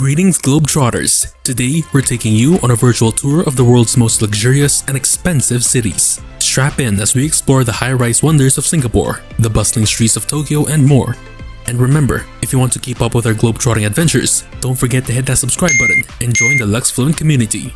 Greetings Globetrotters! Today, we're taking you on a virtual tour of the world's most luxurious and expensive cities. Strap in as we explore the high-rise wonders of Singapore, the bustling streets of Tokyo, and more. And remember, if you want to keep up with our globetrotting adventures, don't forget to hit that subscribe button and join the Luxefluent community.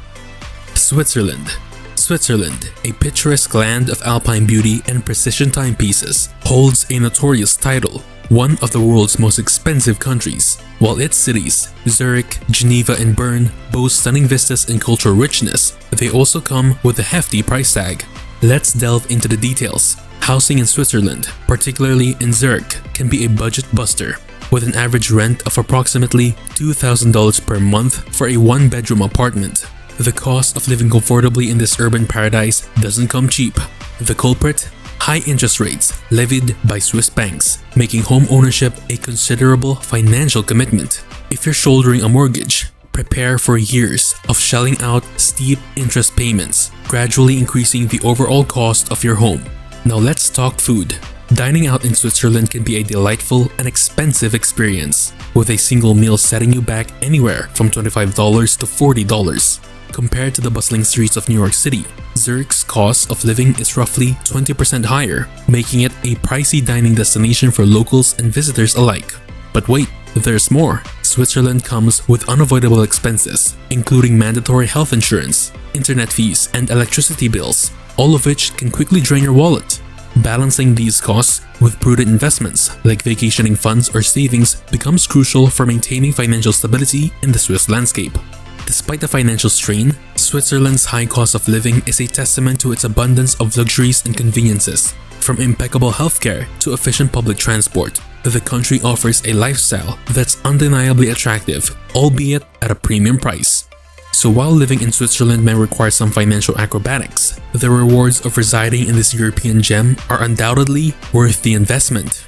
Switzerland. Switzerland, a picturesque land of alpine beauty and precision timepieces, holds a notorious title, one of the world's most expensive countries. While its cities, Zurich, Geneva, and Bern, boast stunning vistas and cultural richness, they also come with a hefty price tag. Let's delve into the details. Housing in Switzerland, particularly in Zurich, can be a budget buster, with an average rent of approximately $2,000 per month for a one-bedroom apartment. The cost of living comfortably in this urban paradise doesn't come cheap. The culprit? High interest rates levied by Swiss banks, making home ownership a considerable financial commitment. If you're shouldering a mortgage, prepare for years of shelling out steep interest payments, gradually increasing the overall cost of your home. Now let's talk food. Dining out in Switzerland can be a delightful and expensive experience, with a single meal setting you back anywhere from $25 to $40. Compared to the bustling streets of New York City, Zurich's cost of living is roughly 20% higher, making it a pricey dining destination for locals and visitors alike. But wait, there's more. Switzerland comes with unavoidable expenses, including mandatory health insurance, internet fees, and electricity bills, all of which can quickly drain your wallet. Balancing these costs with prudent investments like vacationing funds or savings becomes crucial for maintaining financial stability in the Swiss landscape. Despite the financial strain, Switzerland's high cost of living is a testament to its abundance of luxuries and conveniences. From impeccable healthcare to efficient public transport, the country offers a lifestyle that's undeniably attractive, albeit at a premium price. So while living in Switzerland may require some financial acrobatics, the rewards of residing in this European gem are undoubtedly worth the investment.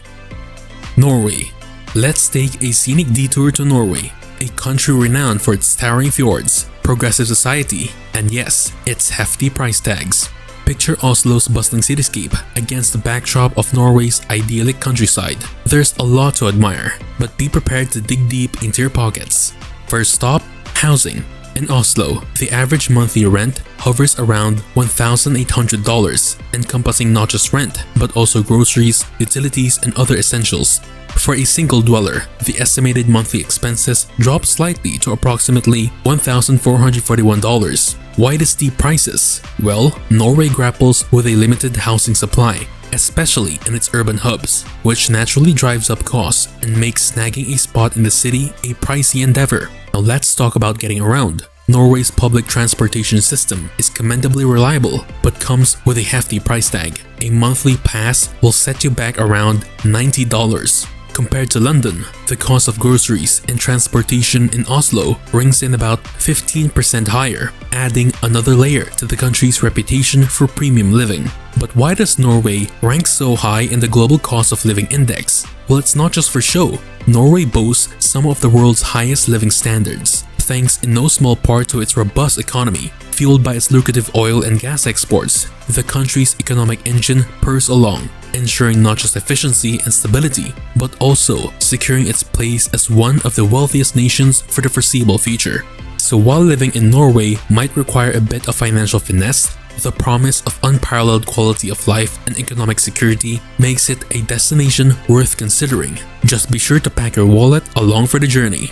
Norway. Let's take a scenic detour to Norway, a country renowned for its towering fjords, progressive society, and yes, its hefty price tags. Picture Oslo's bustling cityscape against the backdrop of Norway's idyllic countryside. There's a lot to admire, but be prepared to dig deep into your pockets. First stop, housing. In Oslo, the average monthly rent hovers around $1,800, encompassing not just rent, but also groceries, utilities, and other essentials. For a single dweller, the estimated monthly expenses drop slightly to approximately $1,441. Why the steep prices? Well, Norway grapples with a limited housing supply, especially in its urban hubs, which naturally drives up costs and makes snagging a spot in the city a pricey endeavor. Now let's talk about getting around. Norway's public transportation system is commendably reliable, but comes with a hefty price tag. A monthly pass will set you back around $90. Compared to London, the cost of groceries and transportation in Oslo rings in about 15% higher, adding another layer to the country's reputation for premium living. But why does Norway rank so high in the Global Cost of Living Index? Well, it's not just for show. Norway boasts some of the world's highest living standards, thanks in no small part to its robust economy. Fueled by its lucrative oil and gas exports, the country's economic engine purrs along, ensuring not just efficiency and stability, but also securing its place as one of the wealthiest nations for the foreseeable future. So while living in Norway might require a bit of financial finesse, the promise of unparalleled quality of life and economic security makes it a destination worth considering. Just be sure to pack your wallet along for the journey.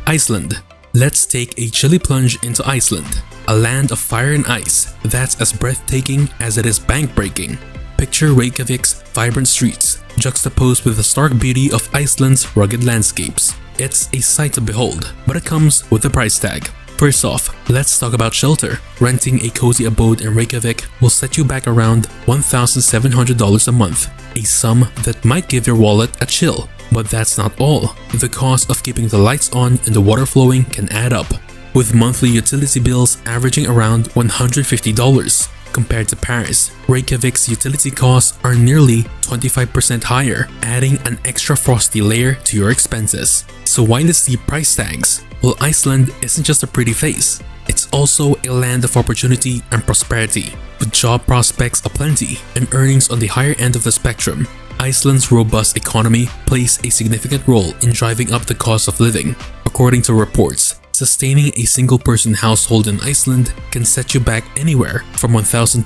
Iceland. Let's take a chilly plunge into Iceland, a land of fire and ice that's as breathtaking as it is bank-breaking. Picture Reykjavik's vibrant streets, juxtaposed with the stark beauty of Iceland's rugged landscapes. It's a sight to behold, but it comes with a price tag. First off, let's talk about shelter. Renting a cozy abode in Reykjavik will set you back around $1,700 a month, a sum that might give your wallet a chill. But that's not all. The cost of keeping the lights on and the water flowing can add up, with monthly utility bills averaging around $150. Compared to Paris, Reykjavik's utility costs are nearly 25% higher, adding an extra frosty layer to your expenses. So why the steep price tags? Well, Iceland isn't just a pretty face. It's also a land of opportunity and prosperity, with job prospects aplenty and earnings on the higher end of the spectrum. Iceland's robust economy plays a significant role in driving up the cost of living. According to reports, sustaining a single-person household in Iceland can set you back anywhere from $1,200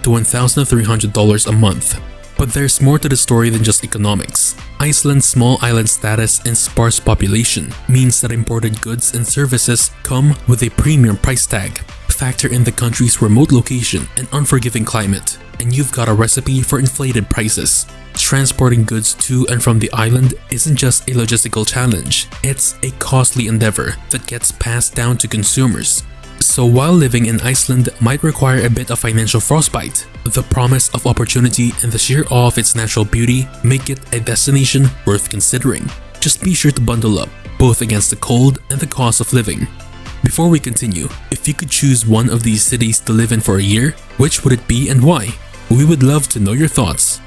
to $1,300 a month. But there's more to the story than just economics. Iceland's small island status and sparse population means that imported goods and services come with a premium price tag. Factor in the country's remote location and unforgiving climate, and you've got a recipe for inflated prices. Transporting goods to and from the island isn't just a logistical challenge, it's a costly endeavor that gets passed down to consumers. So while living in Iceland might require a bit of financial frostbite, the promise of opportunity and the sheer awe of its natural beauty make it a destination worth considering. Just be sure to bundle up, both against the cold and the cost of living. Before we continue, if you could choose one of these cities to live in for a year, which would it be and why? We would love to know your thoughts.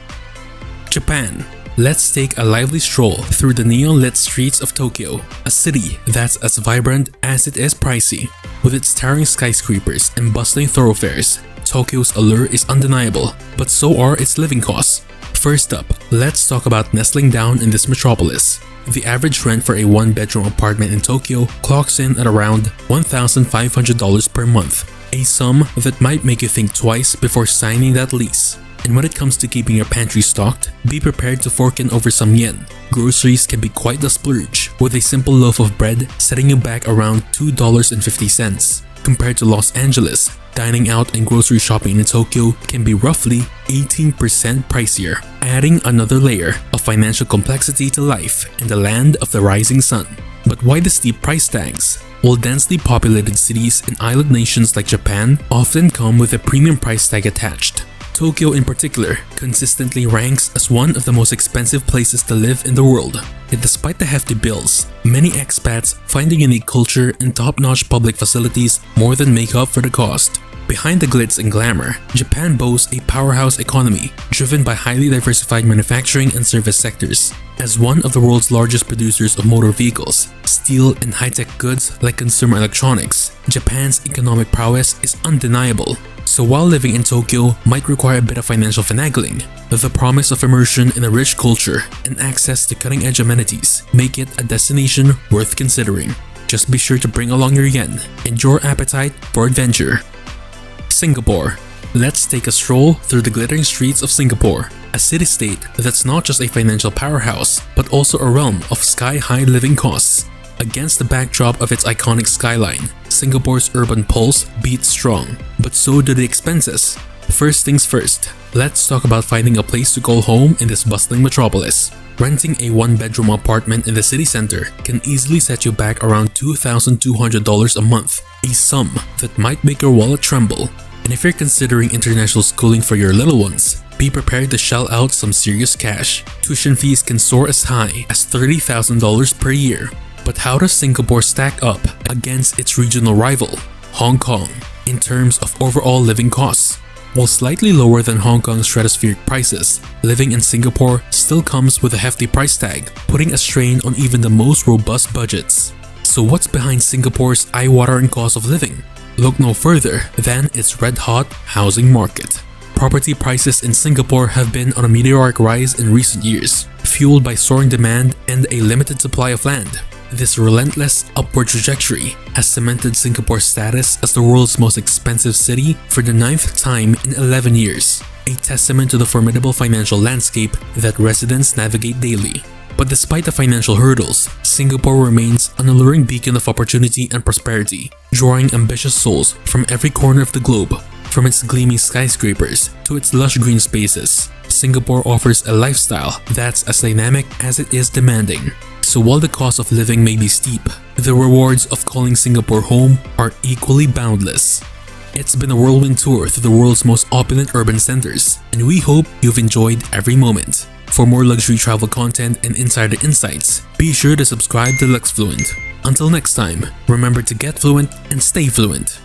Japan. Let's take a lively stroll through the neon-lit streets of Tokyo, a city that's as vibrant as it is pricey. With its towering skyscrapers and bustling thoroughfares, Tokyo's allure is undeniable, but so are its living costs. First up, let's talk about nestling down in this metropolis. The average rent for a one-bedroom apartment in Tokyo clocks in at around $1,500 per month, a sum that might make you think twice before signing that lease. And when it comes to keeping your pantry stocked, be prepared to fork in over some yen. Groceries can be quite the splurge, with a simple loaf of bread setting you back around $2.50. Compared to Los Angeles, dining out and grocery shopping in Tokyo can be roughly 18% pricier, adding another layer of financial complexity to life in the land of the rising sun. But why the steep price tags? While densely populated cities in island nations like Japan often come with a premium price tag attached, Tokyo in particular consistently ranks as one of the most expensive places to live in the world. Yet despite the hefty bills, many expats find the unique culture and top-notch public facilities more than make up for the cost. Behind the glitz and glamour, Japan boasts a powerhouse economy driven by highly diversified manufacturing and service sectors. As one of the world's largest producers of motor vehicles, steel, and high-tech goods like consumer electronics, Japan's economic prowess is undeniable. So while living in Tokyo might require a bit of financial finagling, the promise of immersion in a rich culture and access to cutting-edge amenities make it a destination worth considering. Just be sure to bring along your yen and your appetite for adventure. Singapore. Let's take a stroll through the glittering streets of Singapore, a city-state that's not just a financial powerhouse, but also a realm of sky-high living costs. Against the backdrop of its iconic skyline, Singapore's urban pulse beats strong, but so do the expenses. First things first, let's talk about finding a place to call home in this bustling metropolis. Renting a one-bedroom apartment in the city center can easily set you back around $2,200 a month, a sum that might make your wallet tremble. And if you're considering international schooling for your little ones, be prepared to shell out some serious cash. Tuition fees can soar as high as $30,000 per year. But how does Singapore stack up against its regional rival, Hong Kong, in terms of overall living costs? While slightly lower than Hong Kong's stratospheric prices, living in Singapore still comes with a hefty price tag, putting a strain on even the most robust budgets. So what's behind Singapore's eye-watering cost of living? Look no further than its red-hot housing market. Property prices in Singapore have been on a meteoric rise in recent years, fueled by soaring demand and a limited supply of land. This relentless upward trajectory has cemented Singapore's status as the world's most expensive city for the 9th time in 11 years, a testament to the formidable financial landscape that residents navigate daily. But despite the financial hurdles, Singapore remains an alluring beacon of opportunity and prosperity, drawing ambitious souls from every corner of the globe. From its gleaming skyscrapers to its lush green spaces, Singapore offers a lifestyle that's as dynamic as it is demanding. So while the cost of living may be steep, the rewards of calling Singapore home are equally boundless. It's been a whirlwind tour through the world's most opulent urban centers, and we hope you've enjoyed every moment. For more luxury travel content and insider insights, be sure to subscribe to Luxefluent. Until next time, remember to get fluent and stay fluent.